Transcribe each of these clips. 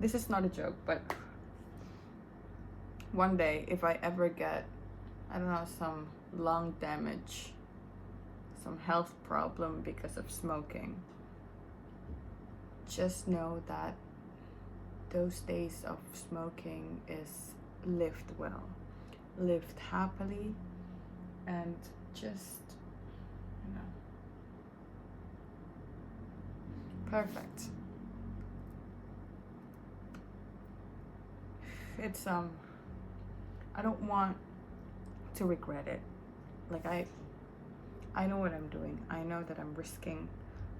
this is not a joke, but one day if I ever get, I don't know, some lung damage, some health problem because of smoking, just know that those days of smoking is lived well, lived happily, and just, you know, perfect. It's I don't want to regret it. Like I know what I'm doing. I know that I'm risking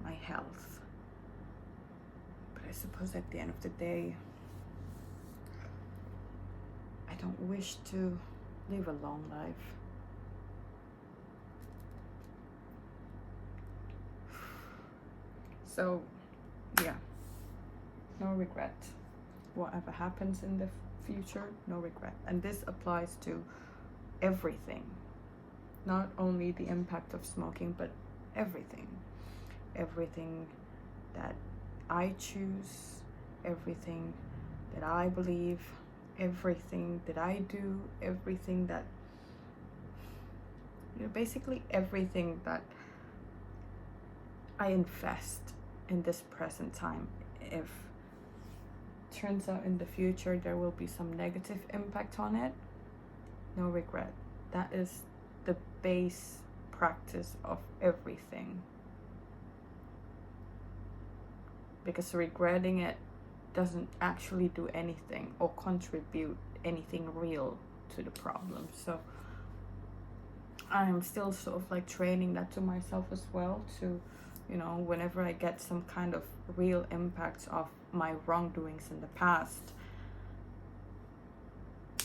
my health. But I suppose at the end of the day, I don't wish to live a long life. So, yeah, no regret. Whatever happens in the future, no regret. And this applies to everything. Not only the impact of smoking, but everything. Everything that I choose, everything that I believe, everything that I do, everything that, basically everything that I invest in this present time. If turns out in the future there will be some negative impact on it, no regret. That is the base practice of everything. Because regretting it doesn't actually do anything or contribute anything real to the problem. So I'm still sort of like training that to myself as well, to, whenever I get some kind of real impact of my wrongdoings in the past,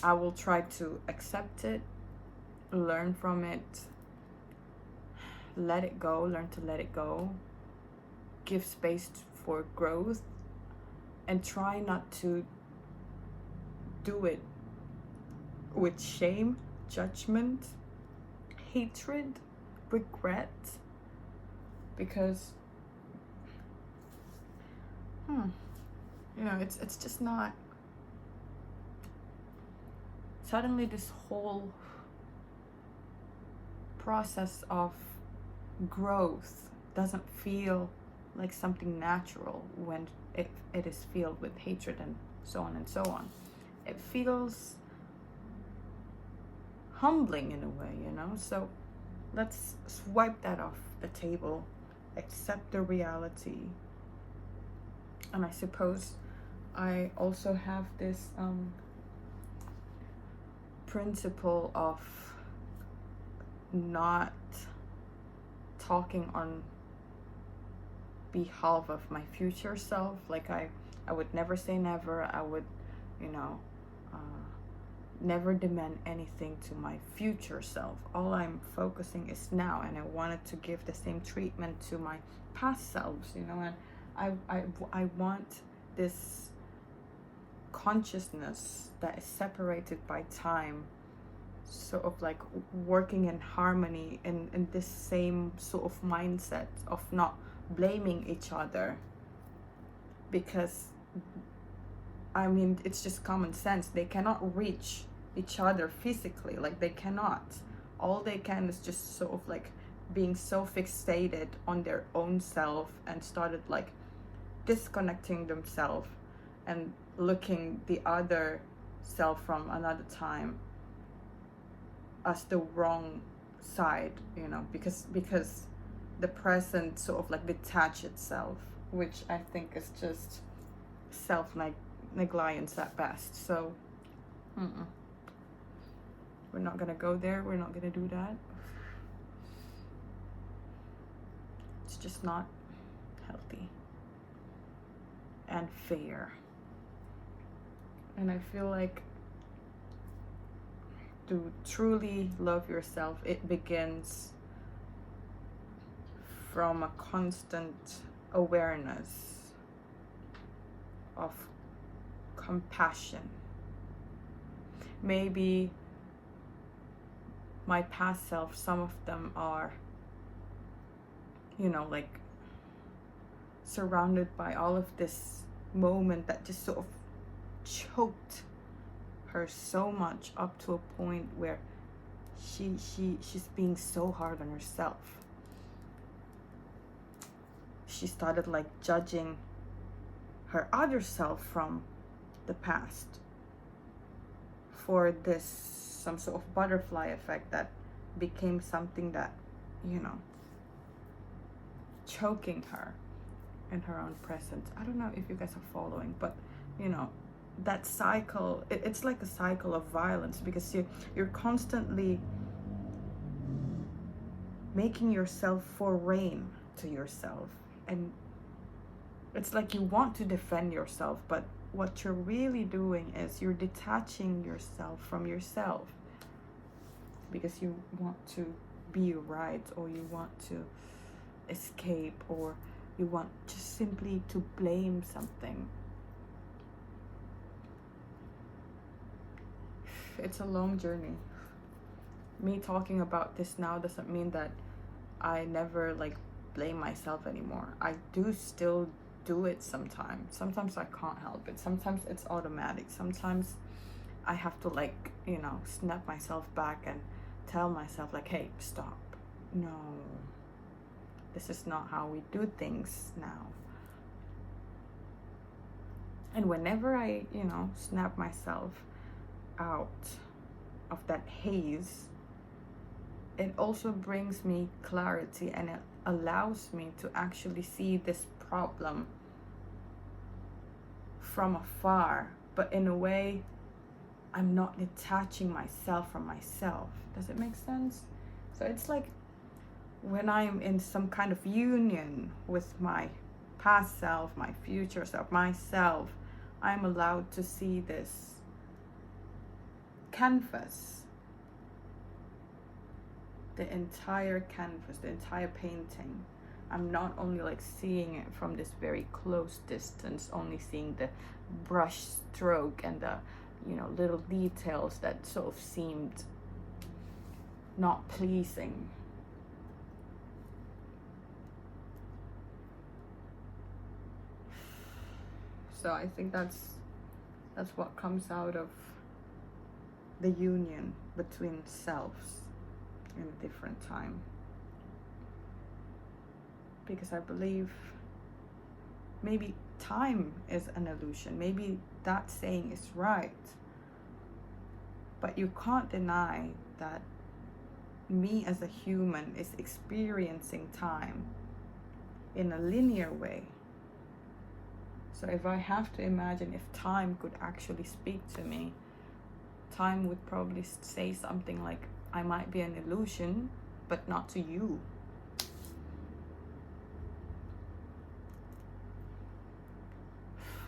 I will try to accept it, learn from it, let it go, learn to let it go, give space for growth, and try not to do it with shame, judgment, hatred, regret, because it's just not, suddenly this whole process of growth doesn't feel like something natural when it is filled with hatred and so on and so on. It feels humbling in a way, so let's swipe that off the table, accept the reality. And I suppose I also have this principle of not talking on behalf of my future self. Like I would never say never. I would, never demand anything to my future self. All I'm focusing is now, and I wanted to give the same treatment to my past selves, and I want this consciousness that is separated by time, sort of like working in harmony, in this same sort of mindset of not blaming each other, because it's just common sense. They cannot reach each other physically, like they cannot. All they can is just sort of like being so fixated on their own self and started like disconnecting themselves and looking the other self from another time as the wrong side, because the present sort of like detach itself, which I think is just self-negligence at best. So we're not gonna go there. We're not gonna do that. It's just not healthy and fair. And I feel like to truly love yourself, it begins from a constant awareness of compassion. Maybe my past self, some of them are, like surrounded by all of this moment that just sort of choked her so much up to a point where she's being so hard on herself. She started like judging her other self from the past for this some sort of butterfly effect that became something that, you know, choking her in her own presence. I don't know if you guys are following, but you know, that cycle, it's like a cycle of violence, because you're constantly making yourself foreign to yourself, and it's like you want to defend yourself, but what you're really doing is you're detaching yourself from yourself because you want to be right, or you want to escape, or you want just simply to blame something. It's a long journey. Me talking about this now doesn't mean that I never like blame myself anymore. I do still do it sometimes. Sometimes I can't help it. Sometimes it's automatic. Sometimes I have to like, you know, snap myself back and tell myself like, hey, stop. No, this is not how we do things now. And whenever I, you know, snap myself out of that haze, it also brings me clarity, and it allows me to actually see this problem from afar, but in a way I'm not detaching myself from myself. Does it make sense? So it's like when I'm in some kind of union with my past self, my future self, myself, I'm allowed to see this canvas, the entire canvas, the entire painting. I'm not only like seeing it from this very close distance, only seeing the brush stroke and the, you know, little details that sort of seemed not pleasing. So I think that's what comes out of the union between selves in a different time. Because I believe maybe time is an illusion. Maybe that saying is right. But you can't deny that me as a human is experiencing time in a linear way. So if I have to imagine if time could actually speak to me, time would probably say something like, I might be an illusion, but not to you.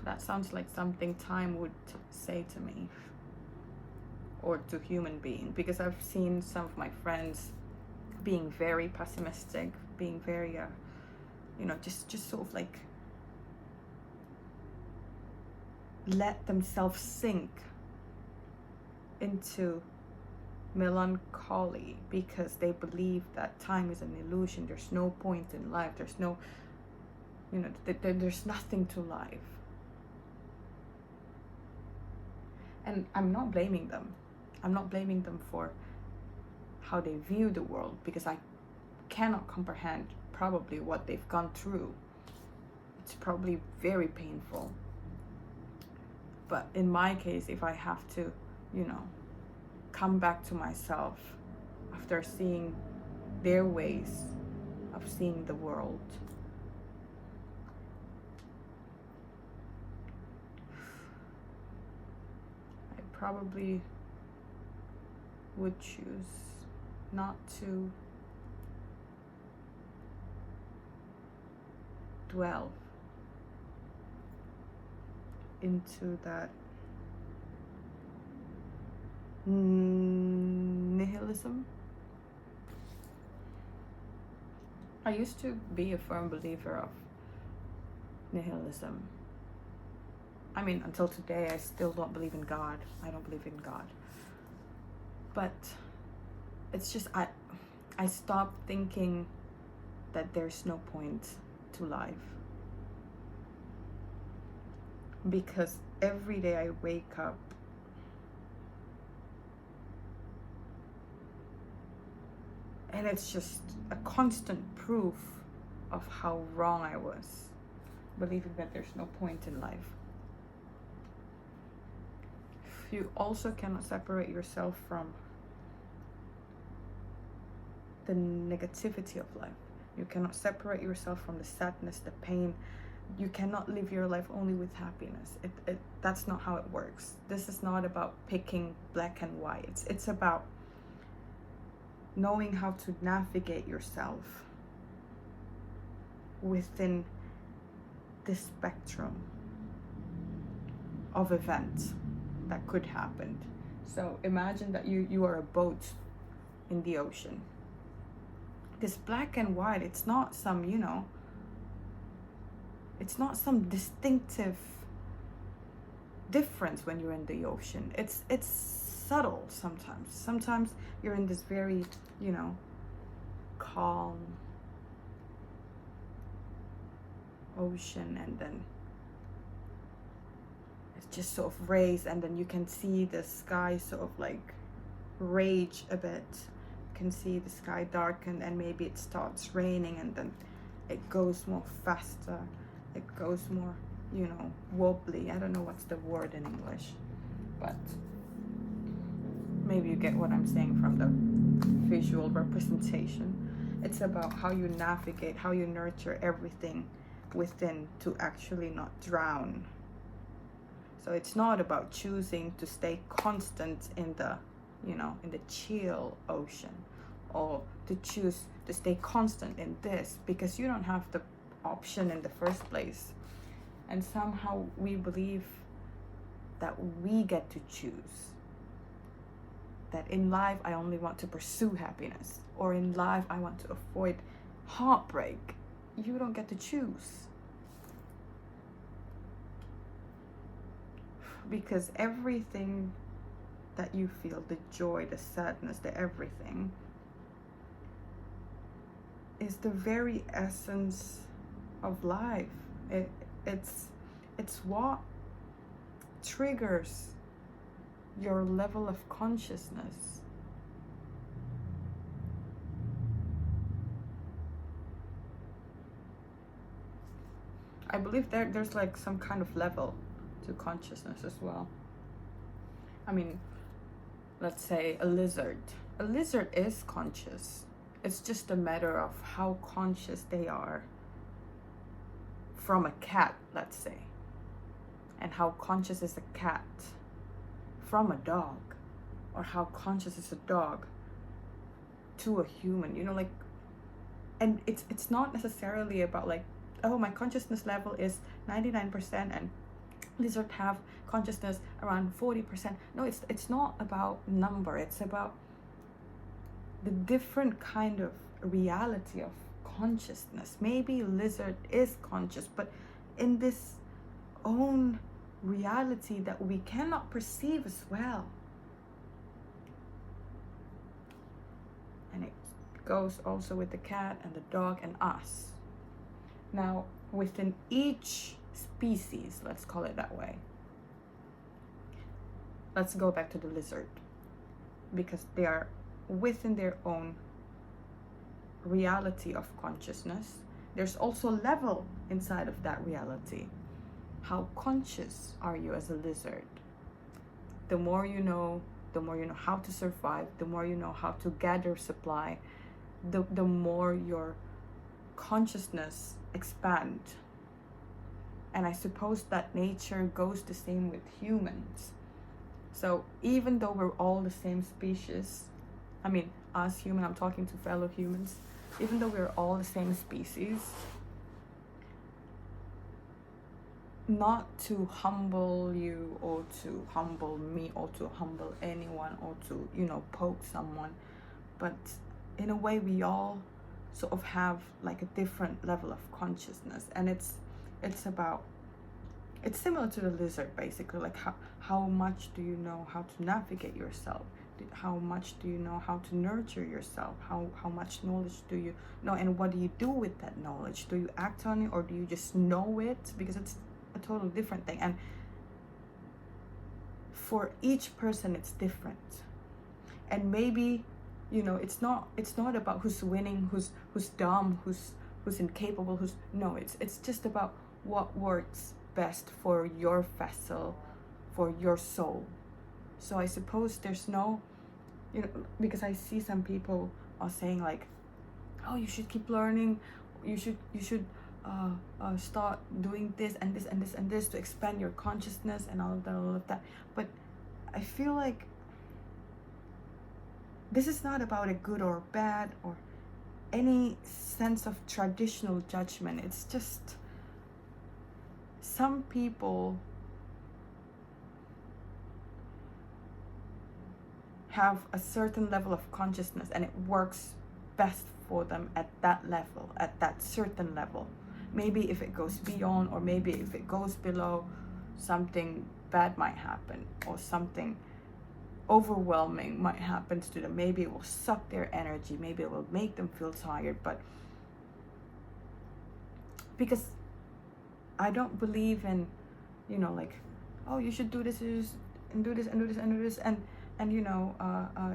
That sounds like something time would say to me, or to human being, because I've seen some of my friends being very pessimistic, being very, you know, just sort of like let themselves sink into melancholy because they believe that time is an illusion. There's no point in life. There's no, you know, there's nothing to life. And I'm not blaming them. I'm not blaming them for how they view the world, because I cannot comprehend probably what they've gone through. It's probably very painful. But in my case, if I have to, you know, come back to myself after seeing their ways of seeing the world, I probably would choose not to dwell into that nihilism. I used to be a firm believer of nihilism. I mean, until today, I still don't believe in God. I don't believe in God. But it's just, I stopped thinking that there's no point to life. Because every day I wake up and it's just a constant proof of how wrong I was, believing that there's no point in life. You also cannot separate yourself from the negativity of life. You cannot separate yourself from the sadness, the pain. You cannot live your life only with happiness. That's not how it works. This is not about picking black and white. It's about knowing how to navigate yourself within this spectrum of events that could happen. So imagine that you are a boat in the ocean. This black and white, it's not some, it's not some distinctive difference when you're in the ocean. It's subtle sometimes. Sometimes you're in this very, calm ocean, and then it's just sort of raised, and then you can see the sky sort of like rage a bit. You can see the sky darken, and maybe it starts raining, and then it goes more faster. It goes more, wobbly. I don't know what's the word in English, but maybe you get what I'm saying from the visual representation. It's about how you navigate, how you nurture everything within to actually not drown. So it's not about choosing to stay constant in the, in the chill ocean, or to choose to stay constant in this, because you don't have the option in the first place. And somehow we believe that we get to choose. That in life I only want to pursue happiness, or in life I want to avoid heartbreak. You don't get to choose. Because everything that you feel, the joy, the sadness, the everything, is the very essence of life. It's what triggers your level of consciousness. I believe there's like some kind of level to consciousness as well. I mean, let's say a lizard. A lizard is conscious. It's just a matter of how conscious they are from a cat, let's say. And how conscious is a cat from a dog, or how conscious is a dog to a human, and it's not necessarily about like, oh, my consciousness level is 99% and lizards have consciousness around 40%. No, it's not about number. It's about the different kind of reality of consciousness. Maybe lizard is conscious, but in this own reality that we cannot perceive as well. And it goes also with the cat and the dog and us. Now, within each species, let's call it that way. Let's go back to the lizard, because they are within their own reality of consciousness. There's also a level inside of that reality. How conscious are you as a lizard? The more you know how to survive, the more you know how to gather supply, the more your consciousness expand. And I suppose that nature goes the same with humans. So even though we're all the same species, I mean, us human, I'm talking to fellow humans, even though we're all the same species, not to humble you or to humble me or to humble anyone or to, poke someone, but in a way we all sort of have like a different level of consciousness. And it's similar to the lizard, basically. Like how much do you know how to navigate yourself? How much do you know how to nurture yourself? How much knowledge do you know, and what do you do with that knowledge? Do you act on it, or do you just know it? Because it's a totally different thing. And for each person it's different. And maybe, you know, it's not about who's winning, who's dumb, who's incapable, it's just about what works best for your vessel, for your soul. So I suppose there's no, you know, because I see some people are saying like, oh, you should keep learning, you should start doing this and this and this and this to expand your consciousness and all of that. But I feel like this is not about a good or bad or any sense of traditional judgment. It's just some people have a certain level of consciousness and it works best for them at that level, at that certain level. Maybe if it goes beyond, or maybe if it goes below, something bad might happen, or something overwhelming might happen to them. Maybe it will suck their energy, maybe it will make them feel tired. But because I don't believe in, you know, like, oh, you should do this and do this and do this and do this and you know,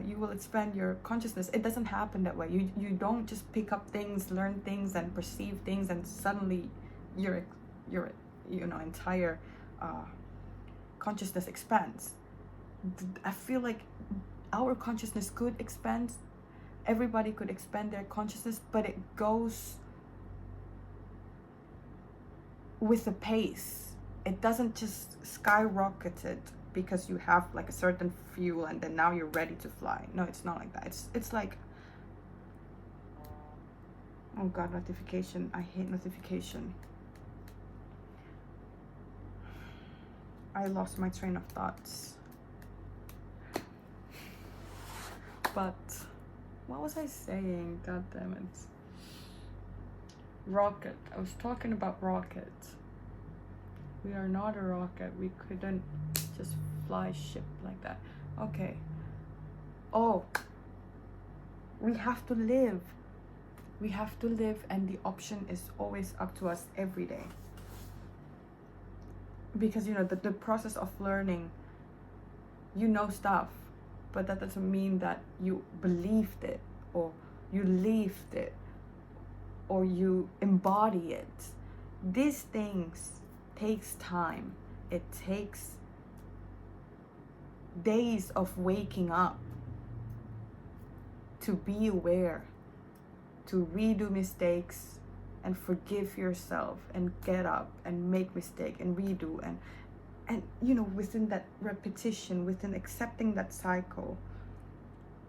you will expand your consciousness. It doesn't happen that way. You don't just pick up things, learn things, and perceive things, and suddenly your you know, entire consciousness expands. I feel like our consciousness could expand. Everybody could expand their consciousness, but it goes with a pace. It doesn't just skyrocket it because you have like a certain fuel and then now you're ready to fly. No, it's not like that. It's like, oh god, notification. I hate notification. I lost my train of thoughts. But what was I saying? God damn it. Rocket. I was talking about rocket. We are not a rocket. We couldn't just fly ship like that. Okay. Oh, we have to live. We have to live, and the option is always up to us every day. Because, you know, the process of learning, you know stuff, but that doesn't mean that you believed it, or you lived it, or you embody it. These things takes time. It takes days of waking up to be aware, to redo mistakes and forgive yourself and get up and make mistake and redo and you know, within that repetition, within accepting that cycle,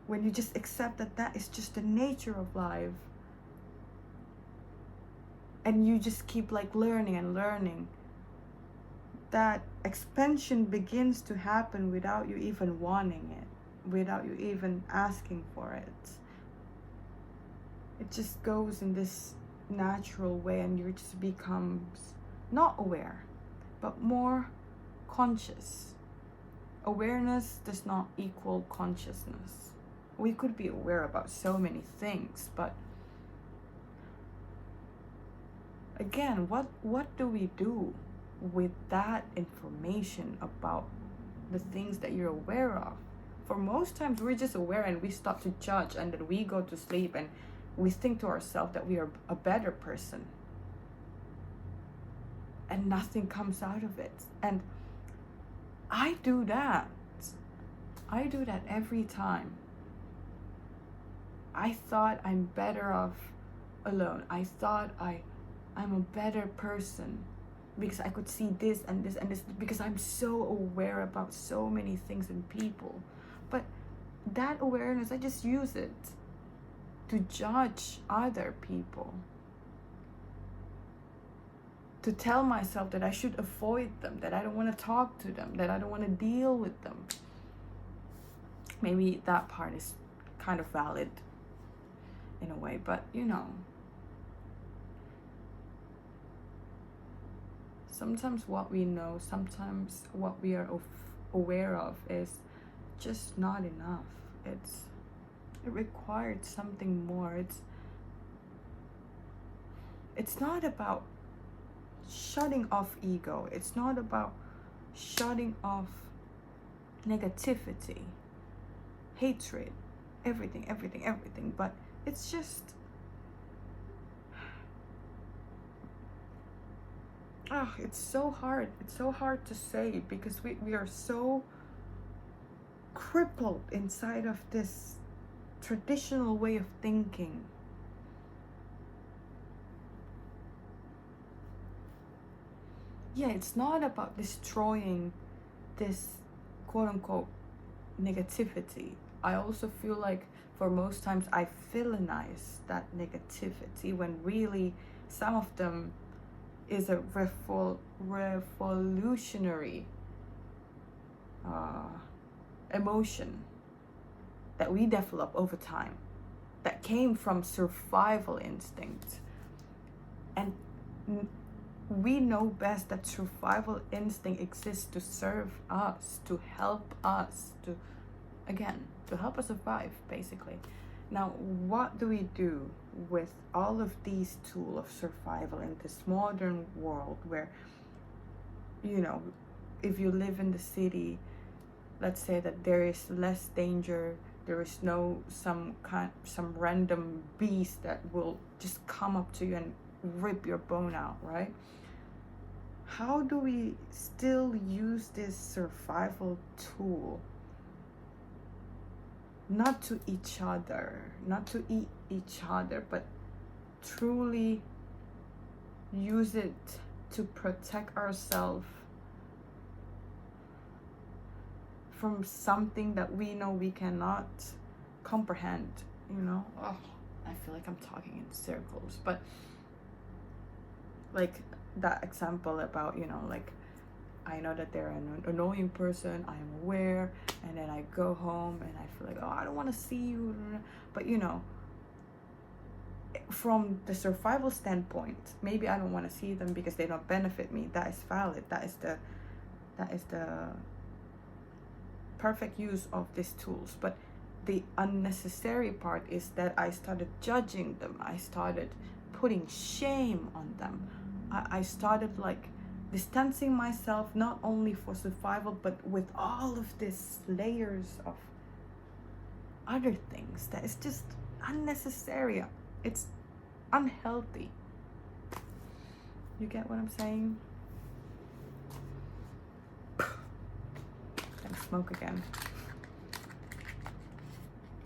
when you just accept that that is just the nature of life, and you just keep like learning and learning, that expansion begins to happen without you even wanting it, without you even asking for it. It just goes in this natural way, and you just becomes not aware, but more conscious. Awareness does not equal consciousness. We could be aware about so many things, but again, what do we do with that information about the things that you're aware of? For most times we're just aware and we stop to judge, and then we go to sleep and we think to ourselves that we are a better person, and nothing comes out of it. And I do that every time. I thought I'm better off alone. I thought I'm a better person because I could see this and this and this, because I'm so aware about so many things and people. But that awareness, I just use it to judge other people, to tell myself that I should avoid them, that I don't want to talk to them, that I don't want to deal with them. Maybe that part is kind of valid in a way, but you know, sometimes what we know, sometimes what we are aware of is just not enough. It required something more. It's not about shutting off ego. It's not about shutting off negativity, hatred, everything. But it's just, it's so hard. It's so hard to say because we are so crippled inside of this traditional way of thinking. Yeah, it's not about destroying this quote unquote negativity. I also feel like for most times I villainize that negativity when really some of them is a revolutionary emotion that we develop over time, that came from survival instinct. And we know best that survival instinct exists to serve us, to help us, to help us survive, basically. Now, what do we do with all of these tools of survival in this modern world where, if you live in the city, let's say that there is less danger, there is no some random beast that will just come up to you and rip your bone out, right? How do we still use this survival tool not to each other, not to eat each other, but truly use it to protect ourselves from something that we know we cannot comprehend, Oh, I feel like I'm talking in circles, but like that example about, like, I know that they're an annoying person, I am aware, and then I go home and I feel like, oh, I don't want to see you. But from the survival standpoint, maybe I don't want to see them because they don't benefit me. That is valid. That is the perfect use of these tools. But the unnecessary part is that I started judging them. I started putting shame on them. I started like distancing myself, not only for survival, but with all of these layers of other things that is just unnecessary. It's unhealthy. You get what I'm saying? And smoke again.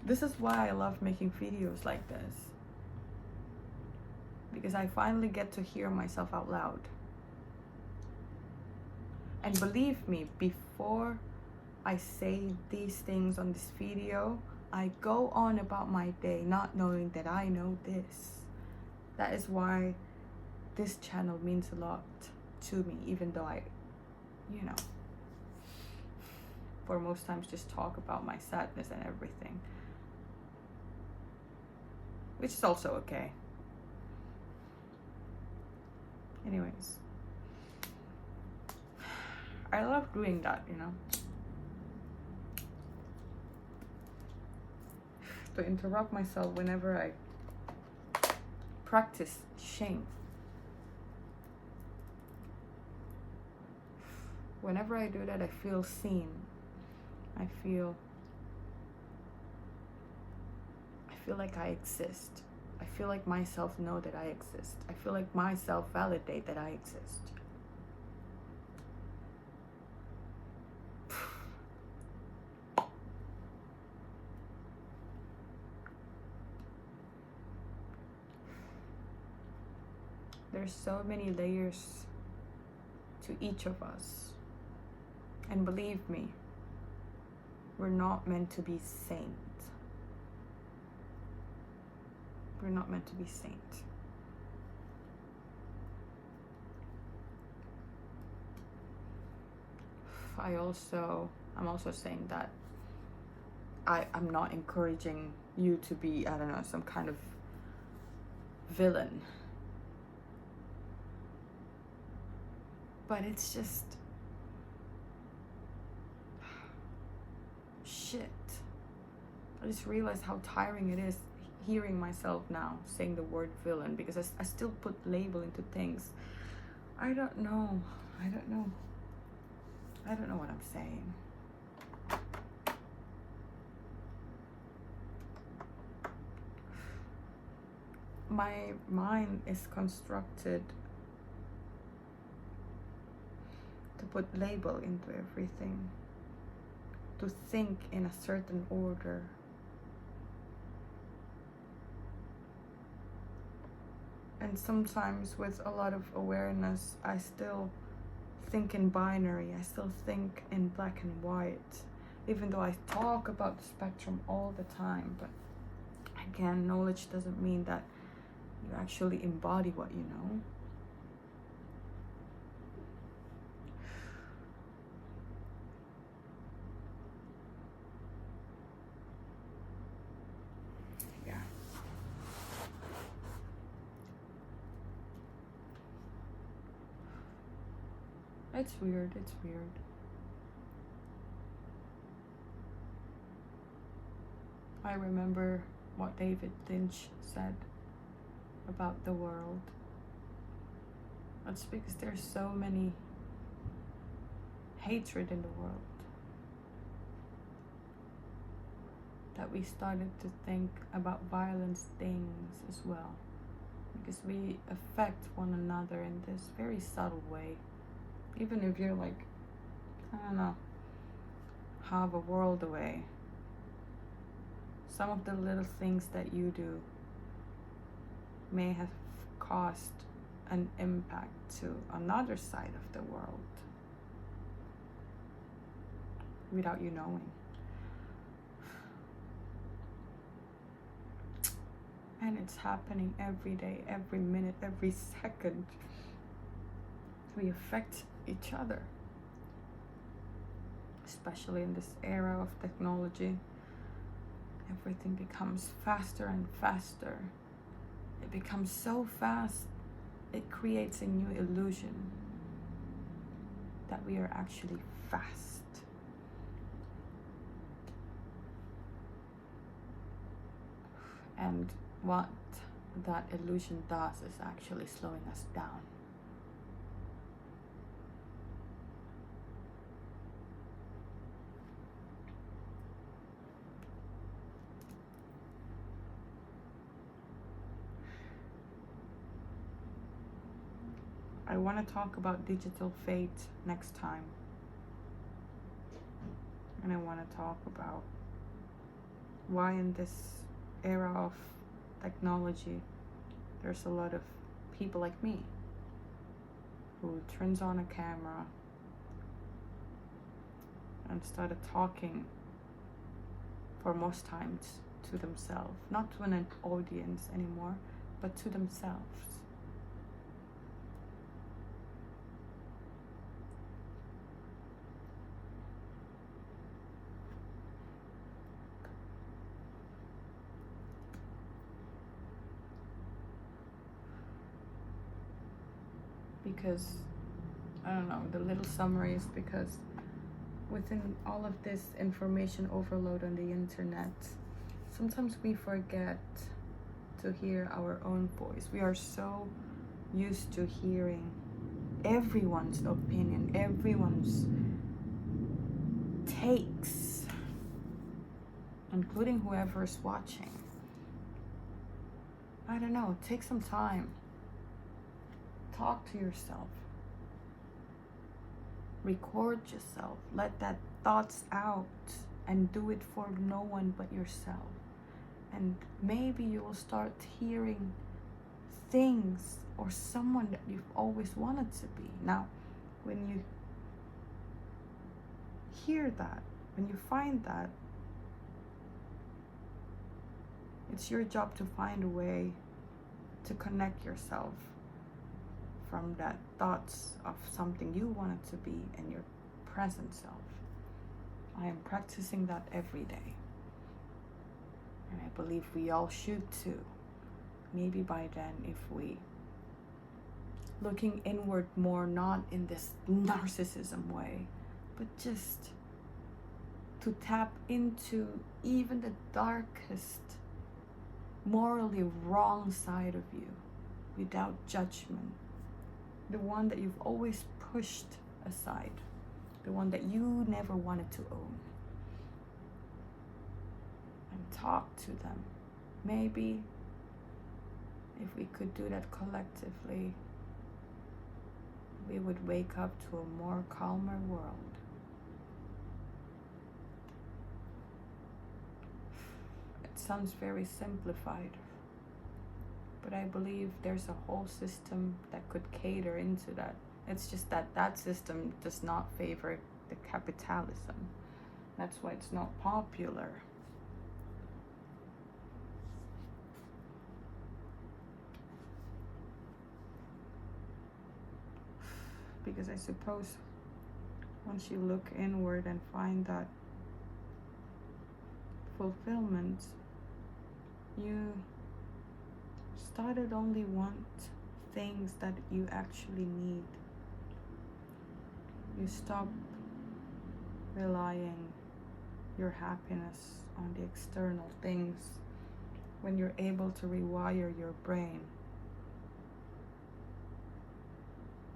This is why I love making videos like this, because I finally get to hear myself out loud. And believe me, before I say these things on this video, I go on about my day not knowing that I know this. That is why this channel means a lot to me, even though I, for most times just talk about my sadness and everything. Which is also okay. Anyways. I love doing that, to interrupt myself whenever I practice shame. Whenever I do that, I feel seen. I feel like I exist. I feel like myself know that I exist. I feel like myself validate that I exist. There's so many layers to each of us. And believe me, we're not meant to be saints. We're not meant to be saints. I'm also saying that I'm not encouraging you to be, I don't know, some kind of villain. But it's just shit. I just realized how tiring it is hearing myself now saying the word villain, because I still put label into things. I don't know what I'm saying. my mind is constructed to put label into everything, to think in a certain order. And sometimes with a lot of awareness, I still think in binary, I still think in black and white, even though I talk about the spectrum all the time. But again, knowledge doesn't mean that you actually embody what you know. Yeah. It's weird, it's weird. I remember what David Lynch said about the world. That's because there's so many hatred in the world that we started to think about violent things as well, because we affect one another in this very subtle way. Even if you're like, I don't know, half a world away, some of the little things that you do may have caused an impact to another side of the world without you knowing. And it's happening every day, every minute, every second. We affect each other, especially in this era of technology. Everything becomes faster and faster. It becomes so fast, it creates a new illusion that we are actually fast. And what that illusion does is actually slowing us down. I want to talk about digital fate next time. And I want to talk about why in this era of technology there's a lot of people like me who turns on a camera and started talking for most times to themselves, not to an audience anymore, but to themselves. Because, I don't know, the little summary is because within all of this information overload on the internet, sometimes we forget to hear our own voice. We are so used to hearing everyone's opinion, everyone's takes, including whoever's watching. I don't know, take some time. Talk to yourself. Record yourself. Let that thoughts out and do it for no one but yourself. And maybe you will start hearing things or someone that you've always wanted to be. Now, when you hear that, when you find that, it's your job to find a way to connect yourself from that thoughts of something you wanted to be and your present self. I am practicing that every day. And I believe we all should too. Maybe by then, if we looking inward more, not in this narcissism way, but just to tap into even the darkest, morally wrong side of you without judgment. The one that you've always pushed aside. The one that you never wanted to own. And talk to them. Maybe If we could do that collectively, we would wake up to a more calmer world. It sounds very simplified, but I believe there's a whole system that could cater into that. It's just that that system does not favor the capitalism. That's why it's not popular. Because I suppose once you look inward and find that fulfillment, you started only want things that you actually need. You stop relying your happiness on the external things when you're able to rewire your brain.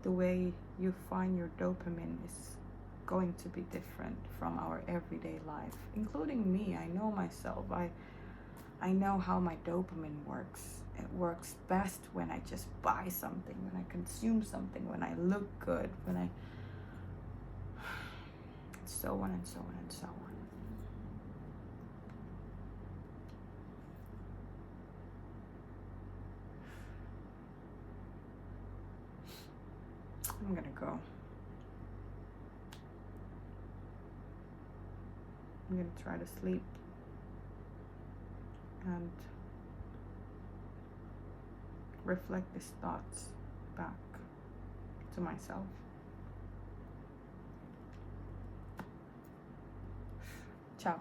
The way you find your dopamine is going to be different from our everyday life, including me. I know myself. I know how my dopamine works. It works best when I just buy something, when I consume something, when I look good, when I so on and so on and so on. I'm gonna go. I'm gonna try to sleep and reflect these thoughts back to myself. Ciao.